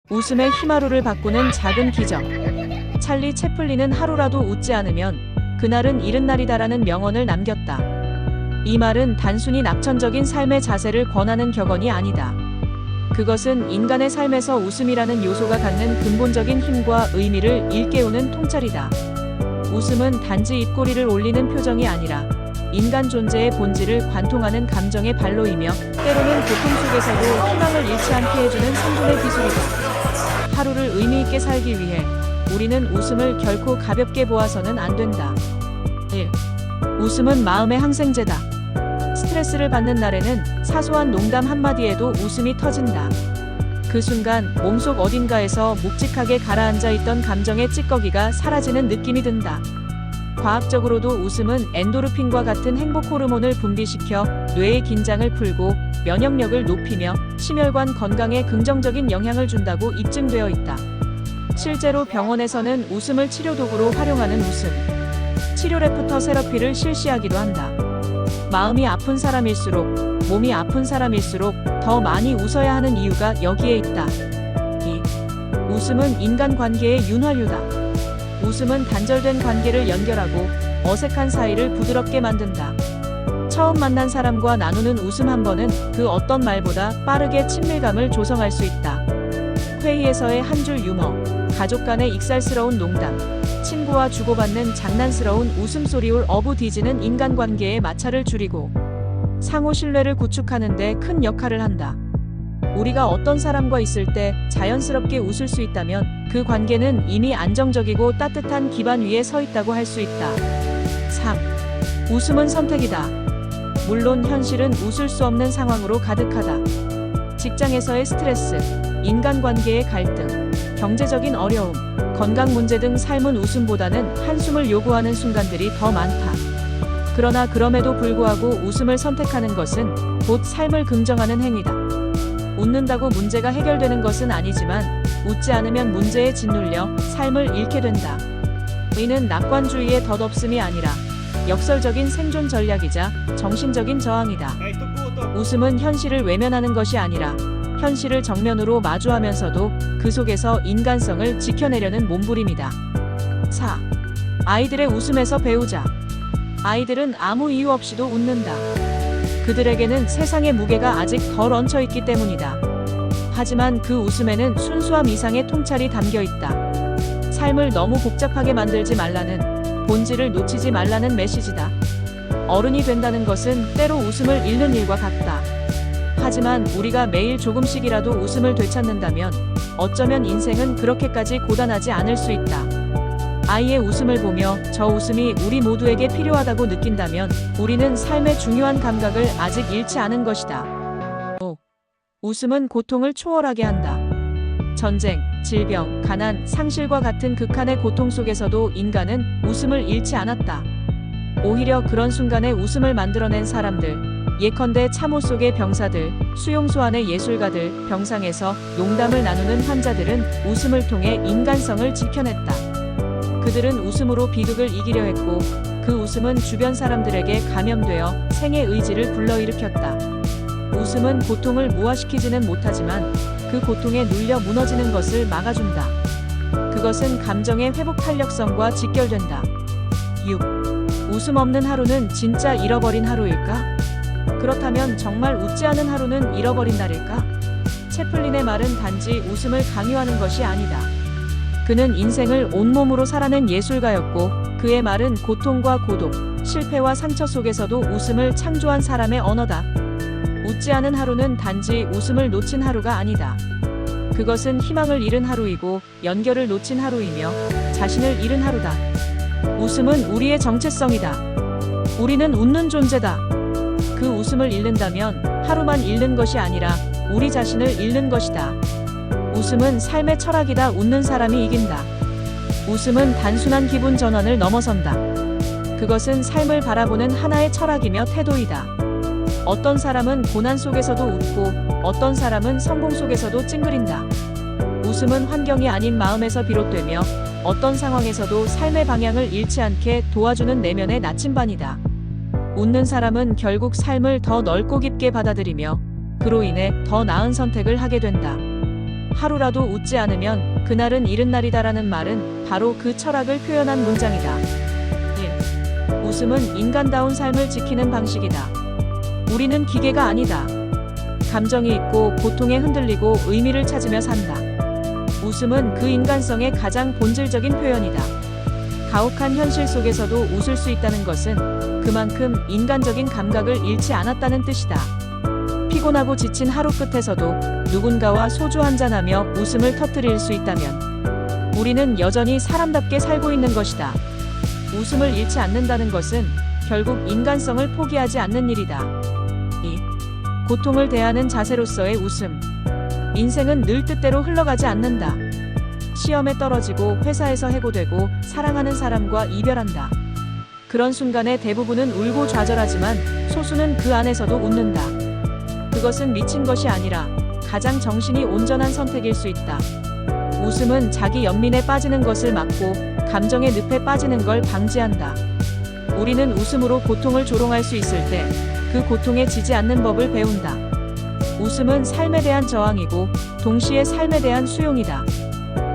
웃음의 희마루를 바꾸는 작은 기적. 찰리 채플린은 하루라도 웃지 않으면 그날은 잃은 날이다라는 명언을 남겼다. 이 말은 단순히 낙천적인 삶의 자세를 권하는 격언이 아니다. 그것은 인간의 삶에서 웃음이라는 요소가 갖는 근본적인 힘과 의미를 일깨우는 통찰이다. 웃음은 단지 입꼬리를 올리는 표정이 아니라 인간 존재의 본질을 관통하는 감정의 발로이며 때로는 고통 속에서도 희망을 잃지 않게 해주는 생존의 기술이다. 하루를 의미 있게 살기 위해 우리는 웃음을 결코 가볍게 보아서는 안 된다. 1. 웃음은 마음의 항생제다. 스트레스를 받는 날에는 사소한 농담 한마디에도 웃음이 터진다. 그 순간 몸속 어딘가에서 묵직하게 가라앉아 있던 감정의 찌꺼기가 사라지는 느낌이 든다. 과학적으로도 웃음은 엔도르핀과 같은 행복 호르몬을 분비시켜 뇌의 긴장을 풀고 면역력을 높이며 심혈관 건강에 긍정적인 영향을 준다고 입증되어 있다. 실제로 병원에서는 웃음을 치료도구로 활용하는 웃음 치료 레프터 세러피를 실시하기도 한다. 마음이 아픈 사람일수록, 몸이 아픈 사람일수록 더 많이 웃어야 하는 이유가 여기에 있다. 2. 웃음은 인간관계의 윤활유다. 웃음은 단절된 관계를 연결하고 어색한 사이를 부드럽게 만든다. 처음 만난 사람과 나누는 웃음 한 번은 그 어떤 말보다 빠르게 친밀감을 조성할 수 있다. 회의에서의 한 줄 유머, 가족 간의 익살스러운 농담, 친구와 주고받는 장난스러운 웃음소리올 어부디지는 인간관계의 마찰을 줄이고 상호 신뢰를 구축하는 데 큰 역할을 한다. 우리가 어떤 사람과 있을 때 자연스럽게 웃을 수 있다면 그 관계는 이미 안정적이고 따뜻한 기반 위에 서 있다고 할 수 있다. 3. 웃음은 선택이다. 물론 현실은 웃을 수 없는 상황으로 가득하다. 직장에서의 스트레스, 인간관계의 갈등, 경제적인 어려움, 건강 문제 등 삶은 웃음보다는 한숨을 요구하는 순간들이 더 많다. 그러나 그럼에도 불구하고 웃음을 선택하는 것은 곧 삶을 긍정하는 행위다. 웃는다고 문제가 해결되는 것은 아니지만 웃지 않으면 문제에 짓눌려 삶을 잃게 된다. 이는 낙관주의의 덧없음이 아니라 역설적인 생존 전략이자 정신적인 저항이다. 웃음은 현실을 외면하는 것이 아니라 현실을 정면으로 마주하면서도 그 속에서 인간성을 지켜내려는 몸부림이다. 4. 아이들의 웃음에서 배우자. 아이들은 아무 이유 없이도 웃는다. 그들에게는 세상의 무게가 아직 덜 얹혀있기 때문이다. 하지만 그 웃음에는 순수함 이상의 통찰이 담겨 있다. 삶을 너무 복잡하게 만들지 말라는, 본질을 놓치지 말라는 메시지다. 어른이 된다는 것은 때로 웃음을 잃는 일과 같다. 하지만 우리가 매일 조금씩이라도 웃음을 되찾는다면 어쩌면 인생은 그렇게까지 고단하지 않을 수 있다. 아이의 웃음을 보며 저 웃음이 우리 모두에게 필요하다고 느낀다면 우리는 삶의 중요한 감각을 아직 잃지 않은 것이다. 5. 웃음은 고통을 초월하게 한다. 전쟁, 질병, 가난, 상실과 같은 극한의 고통 속에서도 인간은 웃음을 잃지 않았다. 오히려 그런 순간에 웃음을 만들어낸 사람들, 예컨대 참호 속의 병사들, 수용소 안의 예술가들, 병상에서 농담을 나누는 환자들은 웃음을 통해 인간성을 지켜냈다. 그들은 웃음으로 비극을 이기려 했고 그 웃음은 주변 사람들에게 감염되어 생의 의지를 불러일으켰다. 웃음은 고통을 무화시키지는 못하지만 그 고통에 눌려 무너지는 것을 막아준다. 그것은 감정의 회복 탄력성과 직결된다. 6. 웃음 없는 하루는 진짜 잃어버린 하루일까? 그렇다면 정말 웃지 않은 하루는 잃어버린 날일까? 채플린의 말은 단지 웃음을 강요하는 것이 아니다. 그는 인생을 온몸으로 살아낸 예술가였고 그의 말은 고통과 고독, 실패와 상처 속에서도 웃음을 창조한 사람의 언어다. 웃지 않은 하루는 단지 웃음을 놓친 하루가 아니다. 그것은 희망을 잃은 하루이고 연결을 놓친 하루이며 자신을 잃은 하루다. 웃음은 우리의 정체성이다. 우리는 웃는 존재다. 그 웃음을 잃는다면 하루만 잃는 것이 아니라 우리 자신을 잃는 것이다. 웃음은 삶의 철학이다. 웃는 사람이 이긴다. 웃음은 단순한 기분 전환을 넘어선다. 그것은 삶을 바라보는 하나의 철학이며 태도이다. 어떤 사람은 고난 속에서도 웃고 어떤 사람은 성공 속에서도 찡그린다. 웃음은 환경이 아닌 마음에서 비롯되며 어떤 상황에서도 삶의 방향을 잃지 않게 도와주는 내면의 나침반이다. 웃는 사람은 결국 삶을 더 넓고 깊게 받아들이며 그로 인해 더 나은 선택을 하게 된다. 하루라도 웃지 않으면 그날은 이른 날이다라는 말은 바로 그 철학을 표현한 문장이다. 1. 웃음은 인간다운 삶을 지키는 방식이다. 우리는 기계가 아니다. 감정이 있고 고통에 흔들리고 의미를 찾으며 산다. 웃음은 그 인간성의 가장 본질적인 표현이다. 가혹한 현실 속에서도 웃을 수 있다는 것은 그만큼 인간적인 감각을 잃지 않았다는 뜻이다. 피곤하고 지친 하루 끝에서도 누군가와 소주 한잔하며 웃음을 터뜨릴 수 있다면 우리는 여전히 사람답게 살고 있는 것이다. 웃음을 잃지 않는다는 것은 결국 인간성을 포기하지 않는 일이다. 2. 고통을 대하는 자세로서의 웃음. 인생은 늘 뜻대로 흘러가지 않는다. 시험에 떨어지고 회사에서 해고되고 사랑하는 사람과 이별한다. 그런 순간에 대부분은 울고 좌절하지만 소수는 그 안에서도 웃는다. 그것은 미친 것이 아니라 가장 정신이 온전한 선택일 수 있다. 웃음은 자기 연민에 빠지는 것을 막고 감정의 늪에 빠지는 걸 방지한다. 우리는 웃음으로 고통을 조롱할 수 있을 때 그 고통에 지지 않는 법을 배운다. 웃음은 삶에 대한 저항이고 동시에 삶에 대한 수용이다.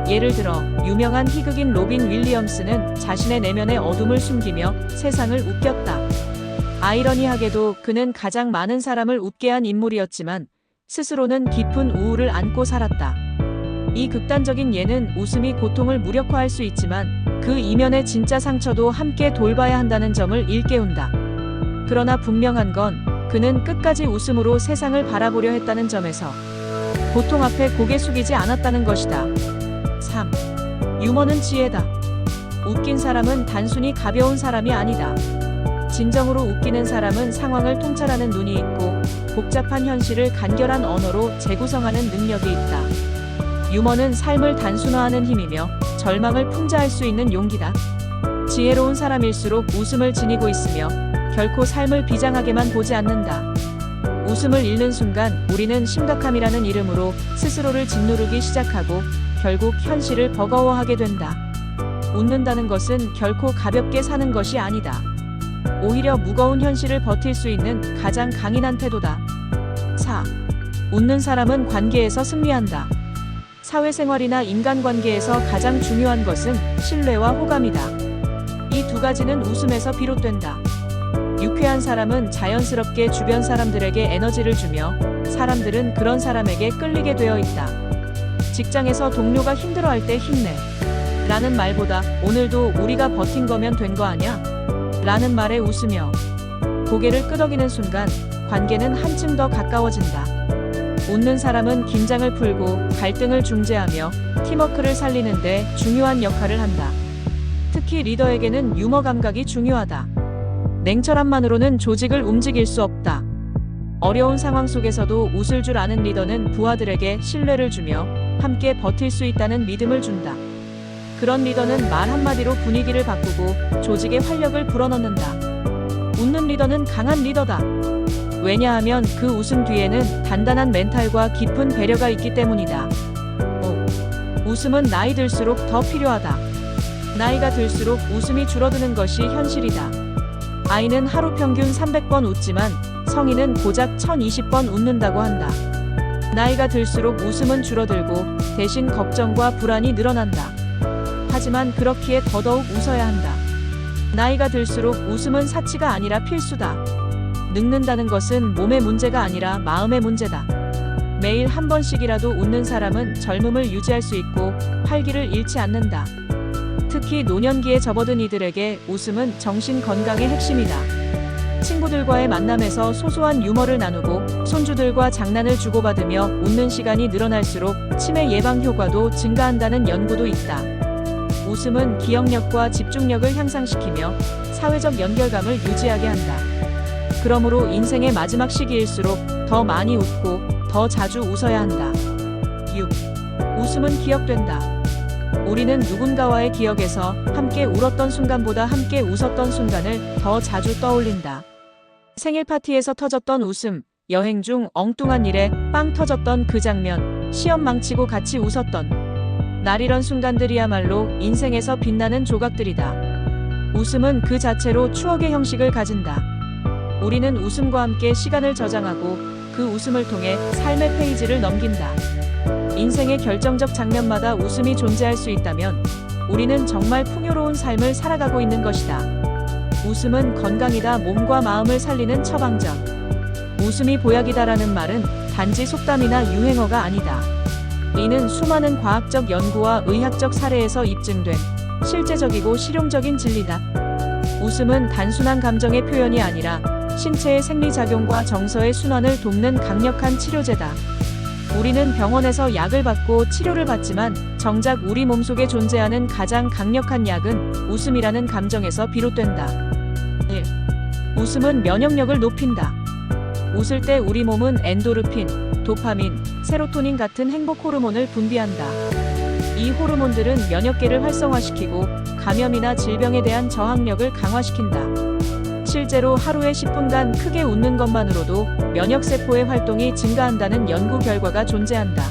예를 들어 유명한 희극인 로빈 윌리엄스는 자신의 내면의 어둠을 숨기며 세상을 웃겼다. 아이러니하게도 그는 가장 많은 사람을 웃게 한 인물이었지만 스스로는 깊은 우울을 안고 살았다. 이 극단적인 예는 웃음이 고통을 무력화할 수 있지만 그 이면의 진짜 상처도 함께 돌봐야 한다는 점을 일깨운다. 그러나 분명한 건 그는 끝까지 웃음으로 세상을 바라보려 했다는 점에서 고통 앞에 고개 숙이지 않았다는 것이다. 3. 유머는 지혜다. 웃긴 사람은 단순히 가벼운 사람이 아니다. 진정으로 웃기는 사람은 상황을 통찰하는 눈이 있고 복잡한 현실을 간결한 언어로 재구성하는 능력이 있다. 유머는 삶을 단순화하는 힘이며 절망을 풍자할 수 있는 용기다. 지혜로운 사람일수록 웃음을 지니고 있으며 결코 삶을 비장하게만 보지 않는다. 웃음을 잃는 순간 우리는 심각함이라는 이름으로 스스로를 짓누르기 시작하고 결국 현실을 버거워하게 된다. 웃는다는 것은 결코 가볍게 사는 것이 아니다. 오히려 무거운 현실을 버틸 수 있는 가장 강인한 태도다. 4. 웃는 사람은 관계에서 승리한다. 사회생활이나 인간관계에서 가장 중요한 것은 신뢰와 호감이다. 이 두 가지는 웃음에서 비롯된다. 유쾌한 사람은 자연스럽게 주변 사람들에게 에너지를 주며 사람들은 그런 사람에게 끌리게 되어 있다. 직장에서 동료가 힘들어할 때 힘내 라는 말보다 오늘도 우리가 버틴 거면 된 거 아냐? 라는 말에 웃으며 고개를 끄덕이는 순간 관계는 한층 더 가까워진다. 웃는 사람은 긴장을 풀고 갈등을 중재하며 팀워크를 살리는 데 중요한 역할을 한다. 특히 리더에게는 유머 감각이 중요하다. 냉철함만으로는 조직을 움직일 수 없다. 어려운 상황 속에서도 웃을 줄 아는 리더는 부하들에게 신뢰를 주며 함께 버틸 수 있다는 믿음을 준다. 그런 리더는 말 한마디로 분위기를 바꾸고 조직의 활력을 불어넣는다. 웃는 리더는 강한 리더다. 왜냐하면 그 웃음 뒤에는 단단한 멘탈과 깊은 배려가 있기 때문이다. 5. 웃음은 나이 들수록 더 필요하다. 나이가 들수록 웃음이 줄어드는 것이 현실이다. 아이는 하루 평균 300번 웃지만 성인은 고작 1020번 웃는다고 한다. 나이가 들수록 웃음은 줄어들고 대신 걱정과 불안이 늘어난다. 하지만 그렇기에 더더욱 웃어야 한다. 나이가 들수록 웃음은 사치가 아니라 필수다. 늙는다는 것은 몸의 문제가 아니라 마음의 문제다. 매일 한 번씩이라도 웃는 사람은 젊음을 유지할 수 있고 활기를 잃지 않는다. 특히 노년기에 접어든 이들에게 웃음은 정신 건강의 핵심이다. 친구들과의 만남에서 소소한 유머를 나누고 손주들과 장난을 주고받으며 웃는 시간이 늘어날수록 치매 예방 효과도 증가한다는 연구도 있다. 웃음은 기억력과 집중력을 향상시키며 사회적 연결감을 유지하게 한다. 그러므로 인생의 마지막 시기일수록 더 많이 웃고 더 자주 웃어야 한다. 6. 웃음은 기억된다. 우리는 누군가와의 기억에서 함께 울었던 순간보다 함께 웃었던 순간을 더 자주 떠올린다. 생일 파티에서 터졌던 웃음, 여행 중 엉뚱한 일에 빵 터졌던 그 장면, 시험 망치고 같이 웃었던 날 이런 순간들이야말로 인생에서 빛나는 조각들이다. 웃음은 그 자체로 추억의 형식을 가진다. 우리는 웃음과 함께 시간을 저장하고 그 웃음을 통해 삶의 페이지를 넘긴다. 인생의 결정적 장면마다 웃음이 존재할 수 있다면 우리는 정말 풍요로운 삶을 살아가고 있는 것이다. 웃음은 건강이다. 몸과 마음을 살리는 처방전. 웃음이 보약이다라는 말은 단지 속담이나 유행어가 아니다. 이는 수많은 과학적 연구와 의학적 사례에서 입증된 실제적이고 실용적인 진리다. 웃음은 단순한 감정의 표현이 아니라 신체의 생리작용과 정서의 순환을 돕는 강력한 치료제다. 우리는 병원에서 약을 받고 치료를 받지만 정작 우리 몸속에 존재하는 가장 강력한 약은 웃음이라는 감정에서 비롯된다. 1. 웃음은 면역력을 높인다. 웃을 때 우리 몸은 엔도르핀, 도파민, 세로토닌 같은 행복 호르몬을 분비한다. 이 호르몬들은 면역계를 활성화시키고 감염이나 질병에 대한 저항력을 강화시킨다. 실제로 하루에 10분간 크게 웃는 것만으로도 면역세포의 활동이 증가한다는 연구 결과가 존재한다.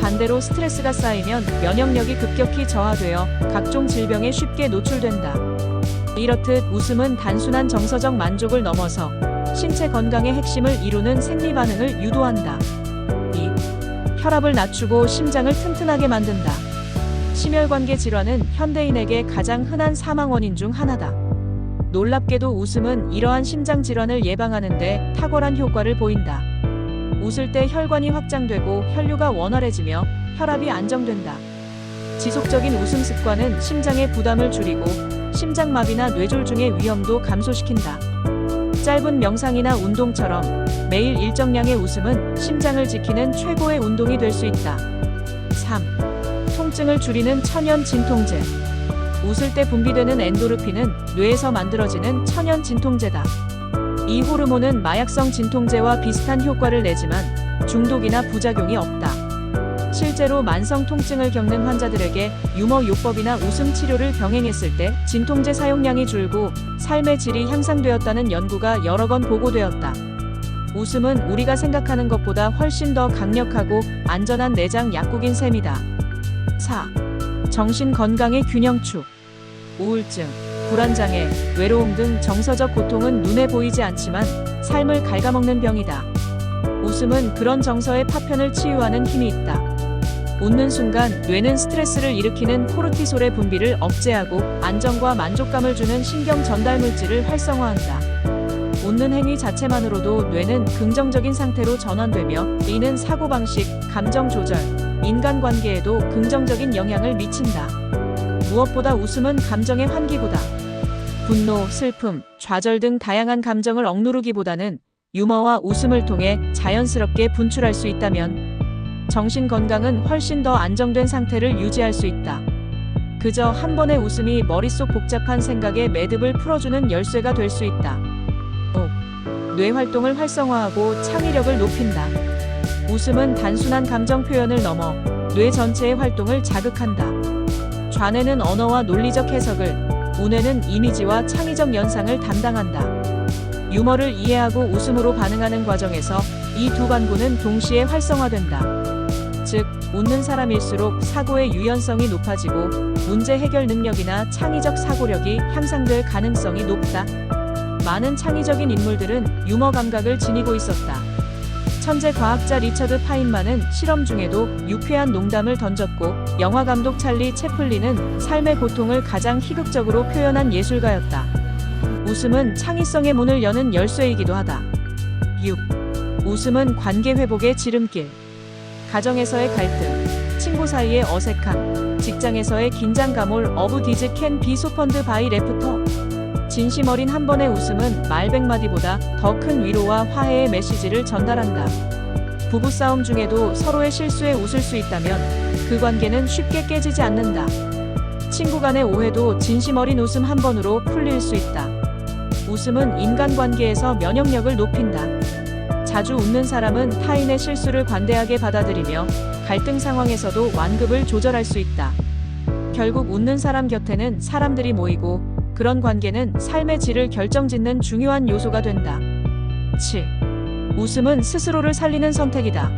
반대로 스트레스가 쌓이면 면역력이 급격히 저하되어 각종 질병에 쉽게 노출된다. 이렇듯 웃음은 단순한 정서적 만족을 넘어서 신체 건강의 핵심을 이루는 생리반응을 유도한다. 2. 혈압을 낮추고 심장을 튼튼하게 만든다. 심혈관계 질환은 현대인에게 가장 흔한 사망 원인 중 하나다. 놀랍게도 웃음은 이러한 심장 질환을 예방하는 데 탁월한 효과를 보인다. 웃을 때 혈관이 확장되고 혈류가 원활해지며 혈압이 안정된다. 지속적인 웃음 습관은 심장의 부담을 줄이고 심장마비나 뇌졸중의 위험도 감소시킨다. 짧은 명상이나 운동처럼 매일 일정량의 웃음은 심장을 지키는 최고의 운동이 될 수 있다. 3. 통증을 줄이는 천연 진통제. 웃을 때 분비되는 엔도르핀은 뇌에서 만들어지는 천연 진통제다. 이 호르몬은 마약성 진통제와 비슷한 효과를 내지만 중독이나 부작용이 없다. 실제로 만성 통증을 겪는 환자들에게 유머 요법이나 웃음 치료를 병행했을 때 진통제 사용량이 줄고 삶의 질이 향상되었다는 연구가 여러 건 보고되었다. 웃음은 우리가 생각하는 것보다 훨씬 더 강력하고 안전한 내장 약국인 셈이다. 4. 정신 건강의 균형축. 우울증, 불안장애, 외로움 등 정서적 고통은 눈에 보이지 않지만 삶을 갉아먹는 병이다. 웃음은 그런 정서의 파편을 치유하는 힘이 있다. 웃는 순간 뇌는 스트레스를 일으키는 코르티솔의 분비를 억제하고 안정과 만족감을 주는 신경 전달 물질을 활성화한다. 웃는 행위 자체만으로도 뇌는 긍정적인 상태로 전환되며 이는 사고방식, 감정 조절, 인간관계에도 긍정적인 영향을 미친다. 무엇보다 웃음은 감정의 환기구다. 분노, 슬픔, 좌절 등 다양한 감정을 억누르기보다는 유머와 웃음을 통해 자연스럽게 분출할 수 있다면 정신 건강은 훨씬 더 안정된 상태를 유지할 수 있다. 그저 한 번의 웃음이 머릿속 복잡한 생각의 매듭을 풀어주는 열쇠가 될 수 있다. 5. 뇌 활동을 활성화하고 창의력을 높인다. 웃음은 단순한 감정 표현을 넘어 뇌 전체의 활동을 자극한다. 좌뇌는 언어와 논리적 해석을, 우뇌는 이미지와 창의적 연상을 담당한다. 유머를 이해하고 웃음으로 반응하는 과정에서 이 두 반구는 동시에 활성화된다. 즉, 웃는 사람일수록 사고의 유연성이 높아지고 문제 해결 능력이나 창의적 사고력이 향상될 가능성이 높다. 많은 창의적인 인물들은 유머 감각을 지니고 있었다. 천재 과학자 리처드 파인만은 실험 중에도 유쾌한 농담을 던졌고 영화감독 찰리 채플린은 삶의 고통을 가장 희극적으로 표현한 예술가였다. 웃음은 창의성의 문을 여는 열쇠이기도 하다. 6. 웃음은 관계 회복의 지름길. 가정에서의 갈등, 친구 사이의 어색함, 직장에서의 긴장감 of these can be softened by laughter. 진심 어린 한 번의 웃음은 말 100마디보다 더 큰 위로와 화해의 메시지를 전달한다. 부부싸움 중에도 서로의 실수에 웃을 수 있다면 그 관계는 쉽게 깨지지 않는다. 친구 간의 오해도 진심 어린 웃음 한 번으로 풀릴 수 있다. 웃음은 인간관계에서 면역력을 높인다. 자주 웃는 사람은 타인의 실수를 관대하게 받아들이며 갈등 상황에서도 완급을 조절할 수 있다. 결국 웃는 사람 곁에는 사람들이 모이고 그런 관계는 삶의 질을 결정짓는 중요한 요소가 된다. 7. 웃음은 스스로를 살리는 선택이다.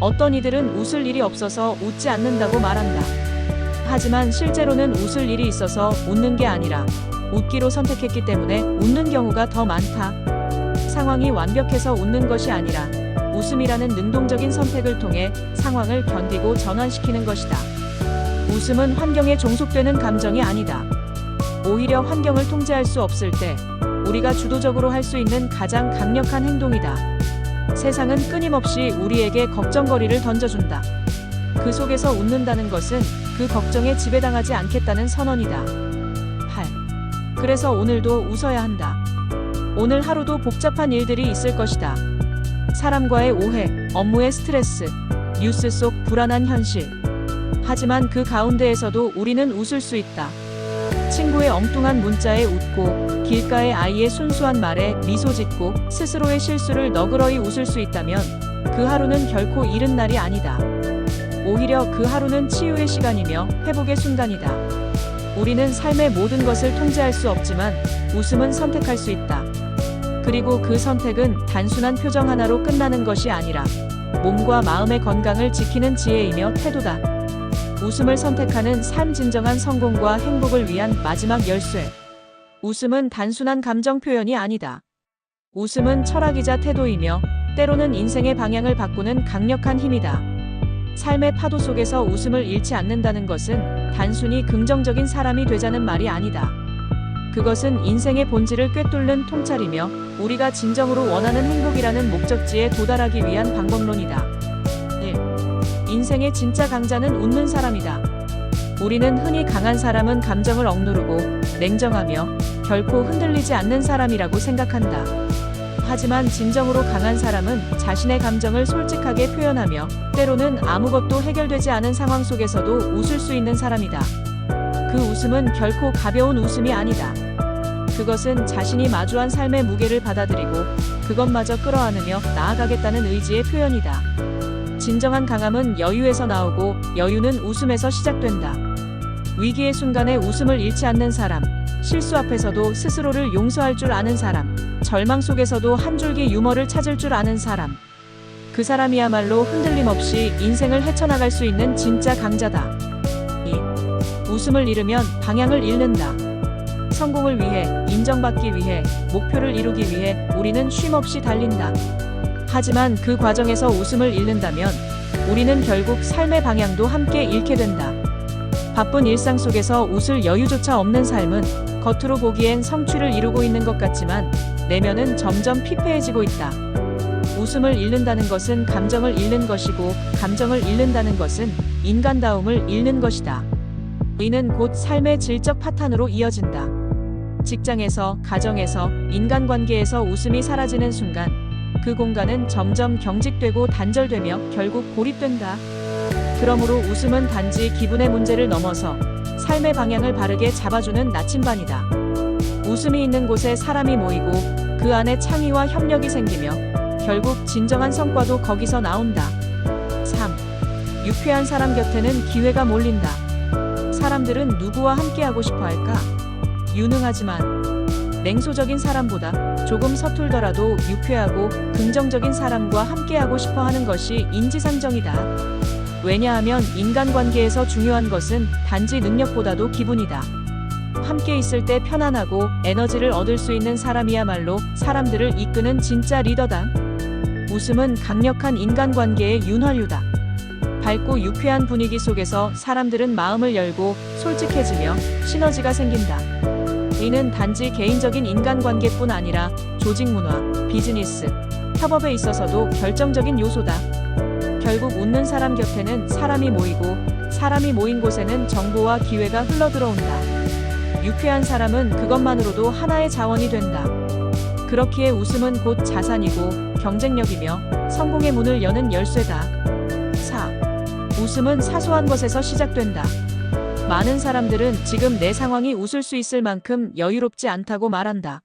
어떤 이들은 웃을 일이 없어서 웃지 않는다고 말한다. 하지만 실제로는 웃을 일이 있어서 웃는 게 아니라 웃기로 선택했기 때문에 웃는 경우가 더 많다. 상황이 완벽해서 웃는 것이 아니라 웃음이라는 능동적인 선택을 통해 상황을 견디고 전환시키는 것이다. 웃음은 환경에 종속되는 감정이 아니다. 오히려 환경을 통제할 수 없을 때 우리가 주도적으로 할 수 있는 가장 강력한 행동이다. 세상은 끊임없이 우리에게 걱정거리를 던져준다. 그 속에서 웃는다는 것은 그 걱정에 지배당하지 않겠다는 선언이다. 8. 그래서 오늘도 웃어야 한다. 오늘 하루도 복잡한 일들이 있을 것이다. 사람과의 오해, 업무의 스트레스, 뉴스 속 불안한 현실. 하지만 그 가운데에서도 우리는 웃을 수 있다. 친구의 엉뚱한 문자에 웃고, 길가의 아이의 순수한 말에 미소 짓고, 스스로의 실수를 너그러이 웃을 수 있다면 그 하루는 결코 잃은 날이 아니다. 오히려 그 하루는 치유의 시간이며 회복의 순간이다. 우리는 삶의 모든 것을 통제할 수 없지만 웃음은 선택할 수 있다. 그리고 그 선택은 단순한 표정 하나로 끝나는 것이 아니라 몸과 마음의 건강을 지키는 지혜이며 태도다. 웃음을 선택하는 삶, 진정한 성공과 행복을 위한 마지막 열쇠. 웃음은 단순한 감정 표현이 아니다. 웃음은 철학이자 태도이며 때로는 인생의 방향을 바꾸는 강력한 힘이다. 삶의 파도 속에서 웃음을 잃지 않는다는 것은 단순히 긍정적인 사람이 되자는 말이 아니다. 그것은 인생의 본질을 꿰뚫는 통찰이며 우리가 진정으로 원하는 행복이라는 목적지에 도달하기 위한 방법론이다. 1. 인생의 진짜 강자는 웃는 사람이다. 우리는 흔히 강한 사람은 감정을 억누르고 냉정하며 결코 흔들리지 않는 사람이라고 생각한다. 하지만 진정으로 강한 사람은 자신의 감정을 솔직하게 표현하며 때로는 아무것도 해결되지 않은 상황 속에서도 웃을 수 있는 사람이다. 그 웃음은 결코 가벼운 웃음이 아니다. 그것은 자신이 마주한 삶의 무게를 받아들이고 그것마저 끌어안으며 나아가겠다는 의지의 표현이다. 진정한 강함은 여유에서 나오고 여유는 웃음에서 시작된다. 위기의 순간에 웃음을 잃지 않는 사람, 실수 앞에서도 스스로를 용서할 줄 아는 사람, 절망 속에서도 한 줄기 유머를 찾을 줄 아는 사람. 그 사람이야말로 흔들림 없이 인생을 헤쳐나갈 수 있는 진짜 강자다. 2. 웃음을 잃으면 방향을 잃는다. 성공을 위해, 인정받기 위해, 목표를 이루기 위해 우리는 쉼없이 달린다. 하지만 그 과정에서 웃음을 잃는다면 우리는 결국 삶의 방향도 함께 잃게 된다. 바쁜 일상 속에서 웃을 여유조차 없는 삶은 겉으로 보기엔 성취를 이루고 있는 것 같지만 내면은 점점 피폐해지고 있다. 웃음을 잃는다는 것은 감정을 잃는 것이고 감정을 잃는다는 것은 인간다움을 잃는 것이다. 이는 곧 삶의 질적 파탄으로 이어진다. 직장에서, 가정에서, 인간관계에서 웃음이 사라지는 순간 그 공간은 점점 경직되고 단절되며 결국 고립된다. 그러므로 웃음은 단지 기분의 문제를 넘어서 삶의 방향을 바르게 잡아주는 나침반이다. 웃음이 있는 곳에 사람이 모이고 그 안에 창의와 협력이 생기며 결국 진정한 성과도 거기서 나온다. 3. 유쾌한 사람 곁에는 기회가 몰린다. 사람들은 누구와 함께하고 싶어 할까? 유능하지만 냉소적인 사람보다 조금 서툴더라도 유쾌하고 긍정적인 사람과 함께하고 싶어 하는 것이 인지상정이다. 왜냐하면 인간관계에서 중요한 것은 단지 능력보다도 기분이다. 함께 있을 때 편안하고 에너지를 얻을 수 있는 사람이야말로 사람들을 이끄는 진짜 리더다. 웃음은 강력한 인간관계의 윤활유다. 밝고 유쾌한 분위기 속에서 사람들은 마음을 열고 솔직해지며 시너지가 생긴다. 이는 단지 개인적인 인간관계뿐 아니라 조직 문화, 비즈니스, 협업에 있어서도 결정적인 요소다. 결국 웃는 사람 곁에는 사람이 모이고 사람이 모인 곳에는 정보와 기회가 흘러들어온다. 유쾌한 사람은 그것만으로도 하나의 자원이 된다. 그렇기에 웃음은 곧 자산이고 경쟁력이며 성공의 문을 여는 열쇠다. 4. 웃음은 사소한 것에서 시작된다. 많은 사람들은 지금 내 상황이 웃을 수 있을 만큼 여유롭지 않다고 말한다.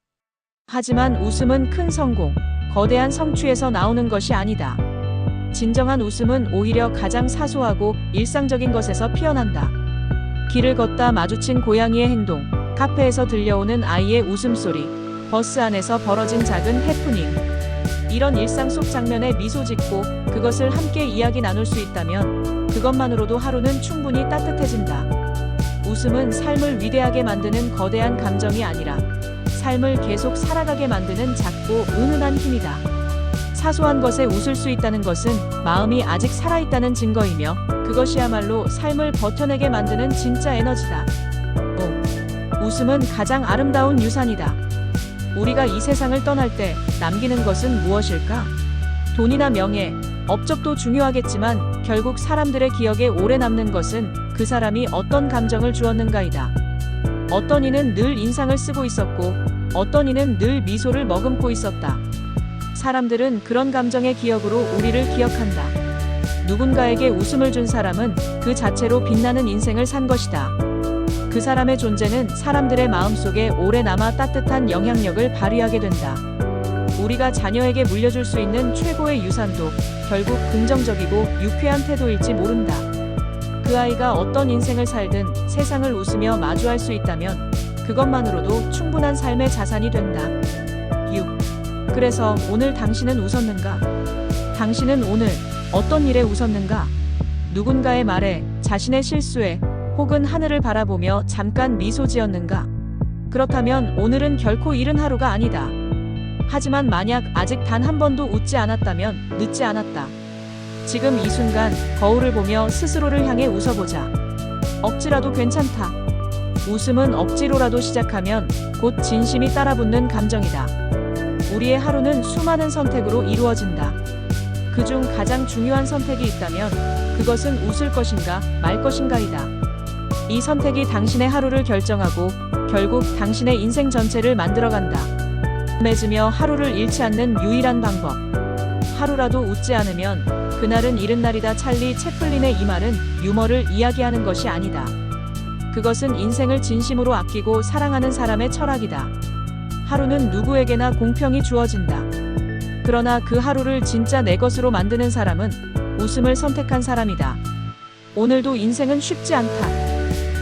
하지만 웃음은 큰 성공, 거대한 성취에서 나오는 것이 아니다. 진정한 웃음은 오히려 가장 사소하고 일상적인 것에서 피어난다. 길을 걷다 마주친 고양이의 행동, 카페에서 들려오는 아이의 웃음소리, 버스 안에서 벌어진 작은 해프닝. 이런 일상 속 장면에 미소 짓고 그것을 함께 이야기 나눌 수 있다면 그것만으로도 하루는 충분히 따뜻해진다. 웃음은 삶을 위대하게 만드는 거대한 감정이 아니라 삶을 계속 살아가게 만드는 작고 은은한 힘이다. 사소한 것에 웃을 수 있다는 것은 마음이 아직 살아있다는 증거이며 그것이야말로 삶을 버텨내게 만드는 진짜 에너지다. 웃음은 가장 아름다운 유산이다. 우리가 이 세상을 떠날 때 남기는 것은 무엇일까? 돈이나 명예, 업적도 중요하겠지만 결국 사람들의 기억에 오래 남는 것은 그 사람이 어떤 감정을 주었는가이다. 어떤 이는 늘 인상을 쓰고 있었고 어떤 이는 늘 미소를 머금고 있었다. 사람들은 그런 감정의 기억으로 우리를 기억한다. 누군가에게 웃음을 준 사람은 그 자체로 빛나는 인생을 산 것이다. 그 사람의 존재는 사람들의 마음속에 오래 남아 따뜻한 영향력을 발휘하게 된다. 우리가 자녀에게 물려줄 수 있는 최고의 유산도 결국 긍정적이고 유쾌한 태도일지 모른다. 그 아이가 어떤 인생을 살든 세상을 웃으며 마주할 수 있다면 그것만으로도 충분한 삶의 자산이 된다. 6. 그래서 오늘 당신은 웃었는가? 당신은 오늘 어떤 일에 웃었는가? 누군가의 말에, 자신의 실수에, 혹은 하늘을 바라보며 잠깐 미소 지었는가? 그렇다면 오늘은 결코 이른 하루가 아니다. 하지만 만약 아직 단 한 번도 웃지 않았다면 늦지 않았다. 지금 이 순간 거울을 보며 스스로를 향해 웃어보자. 억지라도 괜찮다. 웃음은 억지로라도 시작하면 곧 진심이 따라붙는 감정이다. 우리의 하루는 수많은 선택으로 이루어진다. 그중 가장 중요한 선택이 있다면 그것은 웃을 것인가 말 것인가이다. 이 선택이 당신의 하루를 결정하고 결국 당신의 인생 전체를 만들어간다. 맺으며 하루를 잃지 않는 유일한 방법. 하루라도 웃지 않으면 그날은 이른 날이다. 찰리 채플린의 이 말은 유머를 이야기하는 것이 아니다. 그것은 인생을 진심으로 아끼고 사랑하는 사람의 철학이다. 하루는 누구에게나 공평히 주어진다. 그러나 그 하루를 진짜 내 것으로 만드는 사람은 웃음을 선택한 사람이다. 오늘도 인생은 쉽지 않다.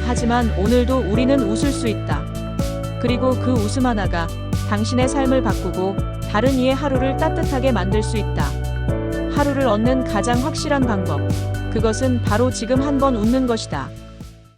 하지만 오늘도 우리는 웃을 수 있다. 그리고 그 웃음 하나가 당신의 삶을 바꾸고 다른 이의 하루를 따뜻하게 만들 수 있다. 하루를 얻는 가장 확실한 방법. 그것은 바로 지금 한번 웃는 것이다.